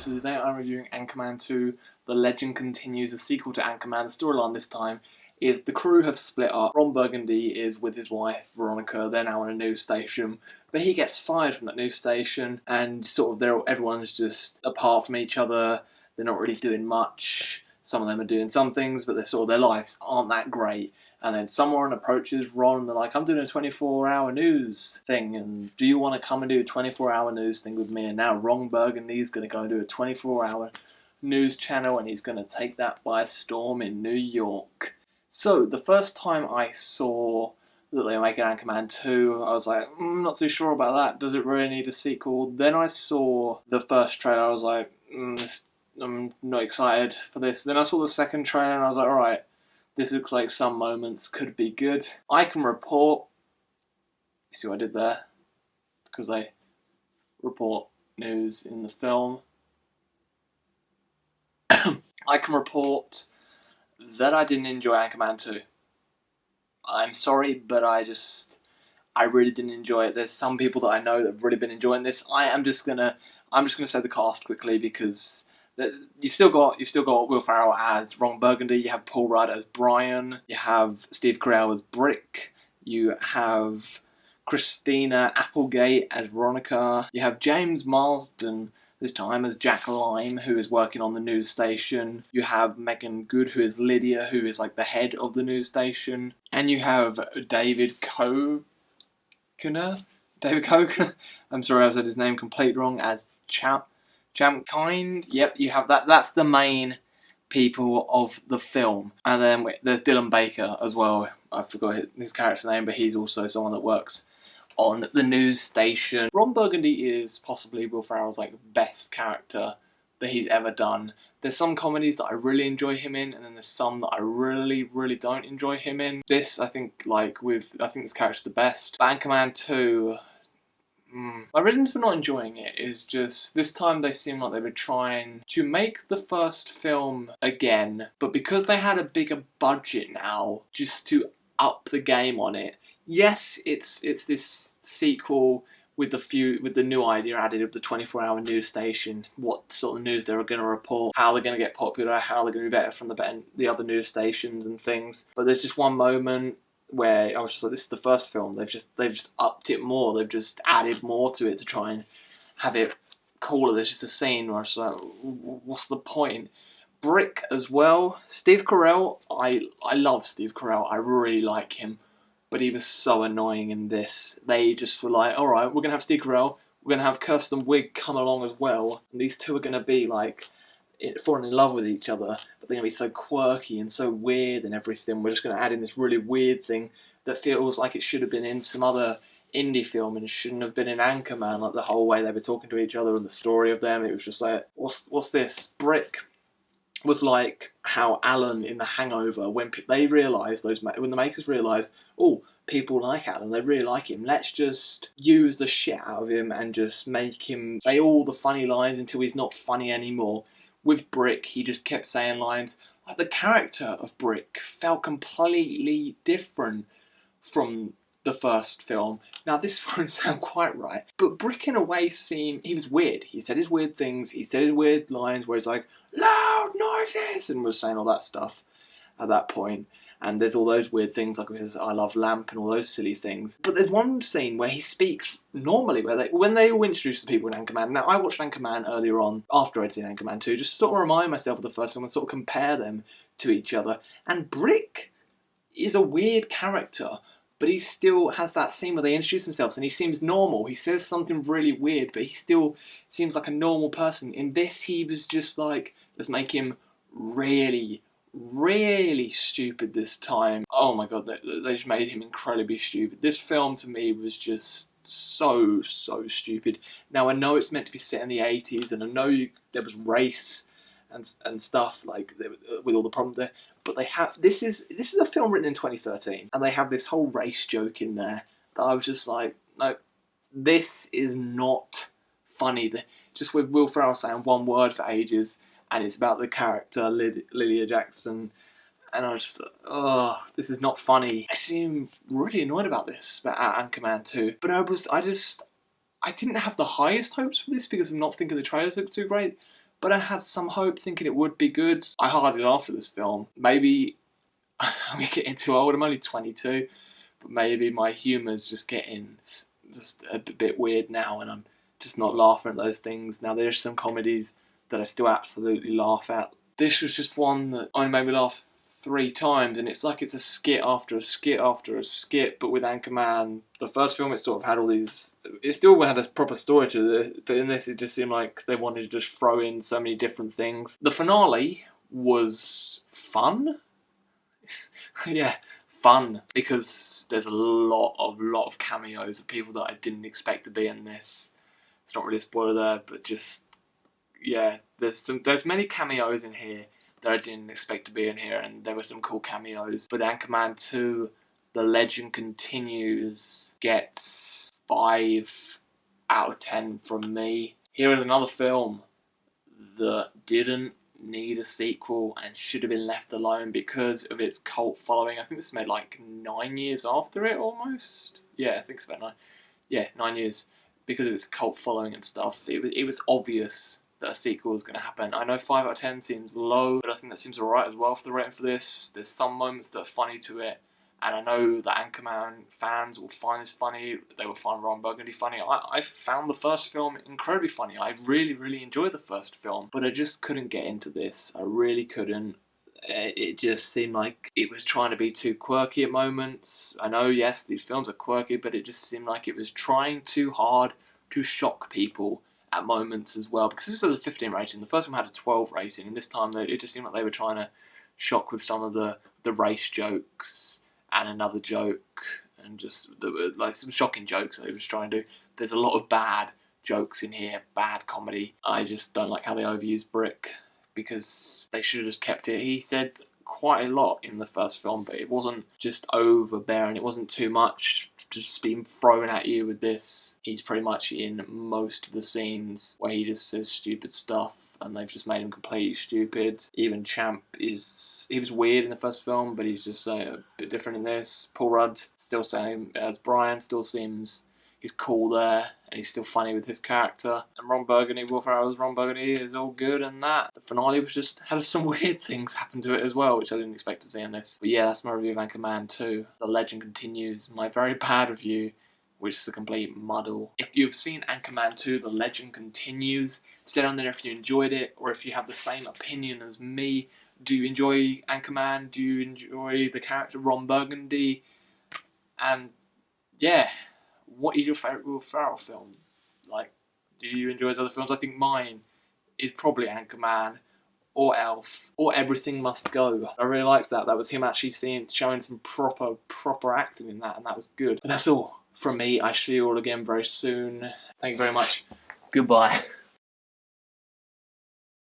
so today I'm reviewing Anchorman 2, The Legend Continues, a sequel to Anchorman. The storyline this time is the crew have split up. Ron Burgundy is with his wife, Veronica. They're now on a news station, but he gets fired from that news station, and sort of everyone's just apart from each other. They're not really doing much. Some of them are doing some things, but their lives aren't that great. And then someone approaches Ron and they're like, I'm doing a 24-hour news thing, and do you want to come and do a 24-hour news thing with me? And now Ron Burgundy's going to go and do a 24-hour news channel, and he's going to take that by storm in New York. So, the first time I saw that they were making Anchorman 2, I was like, not too sure about that. Does it really need a sequel? Then I saw the first trailer, I was like, I'm not excited for this. Then I saw the second trailer and I was like, alright, this looks like some moments could be good. I can report, you see what I did there? Because they report news in the film. I can report that I didn't enjoy Anchorman 2. I'm sorry, but I really didn't enjoy it. There's some people that I know that have really been enjoying this. I'm just gonna say the cast quickly because you still got Will Ferrell as Ron Burgundy. You have Paul Rudd as Brian. You have Steve Carell as Brick. You have Christina Applegate as Veronica. You have James Marsden this time as Jack Lime, who is working on the news station. You have Megan Good, who is Lydia, who is like the head of the news station. And you have David Cockner. I'm sorry, I said his name complete wrong, as Champkind. Yep, you have that. That's the main people of the film. And then there's Dylan Baker as well. I forgot his character's name, but he's also someone that works on the news station. Ron Burgundy is possibly Will Ferrell's best character that he's ever done. There's some comedies that I really enjoy him in, and then there's some that I really, really don't enjoy him in. This, I think, I think this character's the best. But Anchorman 2, my reasons for not enjoying it is just, this time they seem like they were trying to make the first film again, but because they had a bigger budget now, just to up the game on it. Yes, it's this sequel with the new idea added of the 24-hour news station, what sort of news they're going to report, how they're going to get popular, how they're going to be better from the other news stations and things. But there's just one moment where I was just like, this is the first film. They've just upped it more. They've just added more to it to try and have it cooler. There's just a scene where I was like, what's the point? Brick as well. Steve Carell, I love Steve Carell. I really like him. But he was so annoying in this. They just were like, alright, we're going to have Steve Carell, we're going to have Kirsten Wiig come along as well, and these two are going to be falling in love with each other, but they're going to be so quirky and so weird and everything. We're just going to add in this really weird thing that feels like it should have been in some other indie film and shouldn't have been in Anchorman, the whole way they were talking to each other and the story of them. It was just like, what's this? Brick was like how Alan in The Hangover, when the makers realised, oh, people like Alan, they really like him, let's just use the shit out of him and just make him say all the funny lines until he's not funny anymore. With Brick, he just kept saying lines. The character of Brick felt completely different from the first film. Now, this won't sound quite right, but Brick in a way he was weird. He said his weird things, he said his weird lines where he's like, loud noises, and was saying all that stuff at that point. And there's all those weird things like his I love lamp and all those silly things. But there's one scene where he speaks normally, when they all introduce the people in Anchorman. Now, I watched Anchorman earlier on, after I'd seen Anchorman 2, just to sort of remind myself of the first one and sort of compare them to each other. And Brick is a weird character, but he still has that scene where they introduce themselves and he seems normal. He says something really weird, but he still seems like a normal person. In this, he was just like, let's make him really, really stupid this time. Oh my god, they just made him incredibly stupid. This film to me was just so stupid. Now, I know it's meant to be set in the 80s, and I know there was race and stuff with all the problems there, but this is a film written in 2013, and they have this whole race joke in there that I was just like, no, this is not funny. Just with Will Ferrell saying one word for ages, and it's about the character Lydia Jackson, and I was just like, oh, this is not funny. I seem really annoyed about this, about Anchorman 2, but I didn't have the highest hopes for this because I'm not thinking the trailers look too great. but I had some hope thinking it would be good. I hardly laughed at this film. Maybe I'm getting too old, I'm only 22, but maybe my humour's just getting just a bit weird now, and I'm just not laughing at those things. Now there's some comedies that I still absolutely laugh at. This was just one that only made me laugh 3 times, and it's like it's a skit after a skit after a skit. But with Anchorman, the first film, it sort of had all these, it still had a proper story to it, but in this it just seemed like they wanted to just throw in so many different things. The finale was fun. Yeah, fun, because there's a lot of cameos of people that I didn't expect to be in this. It's not really a spoiler there, but just, yeah, there's many cameos in here that I didn't expect to be in here, and there were some cool cameos. But Anchorman 2, The Legend Continues, gets 5 out of 10 from me. Here is another film that didn't need a sequel and should have been left alone because of its cult following. I think this is made like 9 years after it, almost. Yeah, I think it's about 9. Yeah, 9 years. Because of its cult following and stuff, it was obvious that a sequel was going to happen. I know 5 out of 10 seems low, but I think that seems alright as well for the rating for this. There's some moments that are funny to it, and I know that Anchorman fans will find this funny. They will find Ron Burgundy funny. I found the first film incredibly funny. I really enjoyed the first film, but I just couldn't get into this. I really couldn't. It just seemed like it was trying to be too quirky at moments. I know, yes, these films are quirky, but it just seemed like it was trying too hard to shock people at moments as well. Because this is a 15 rating. The first one had a 12 rating, and this time it just seemed like they were trying to shock with some of the race jokes and another joke, and just like some shocking jokes that they were trying to do. There's a lot of bad jokes in here, bad comedy. I just don't like how they overuse Brick, because they should have just kept it. He said quite a lot in the first film, but it wasn't just overbearing. It wasn't too much just being thrown at you with this. He's pretty much in most of the scenes where he just says stupid stuff, and they've just made him completely stupid. Even Champ he was weird in the first film, but he's just a bit different in this. Paul Rudd, still saying as Brian, still seems he's cool there, and he's still funny with his character. And Ron Burgundy, Will Ferrell's Ron Burgundy, is all good, and that. The finale was just, had some weird things happen to it as well, which I didn't expect to see in this. But yeah, that's my review of Anchorman 2. The Legend Continues, my very bad review, which is a complete muddle. If you've seen Anchorman 2, The Legend Continues, say down there if you enjoyed it, or if you have the same opinion as me. Do you enjoy Anchorman? Do you enjoy the character Ron Burgundy? And yeah, what is your favourite Will Ferrell film? Like, do you enjoy his other films? I think mine is probably Anchorman, or Elf, or Everything Must Go. I really liked that. That was him actually showing some proper acting in that, and that was good. But that's all from me. I see you all again very soon. Thank you very much. Goodbye.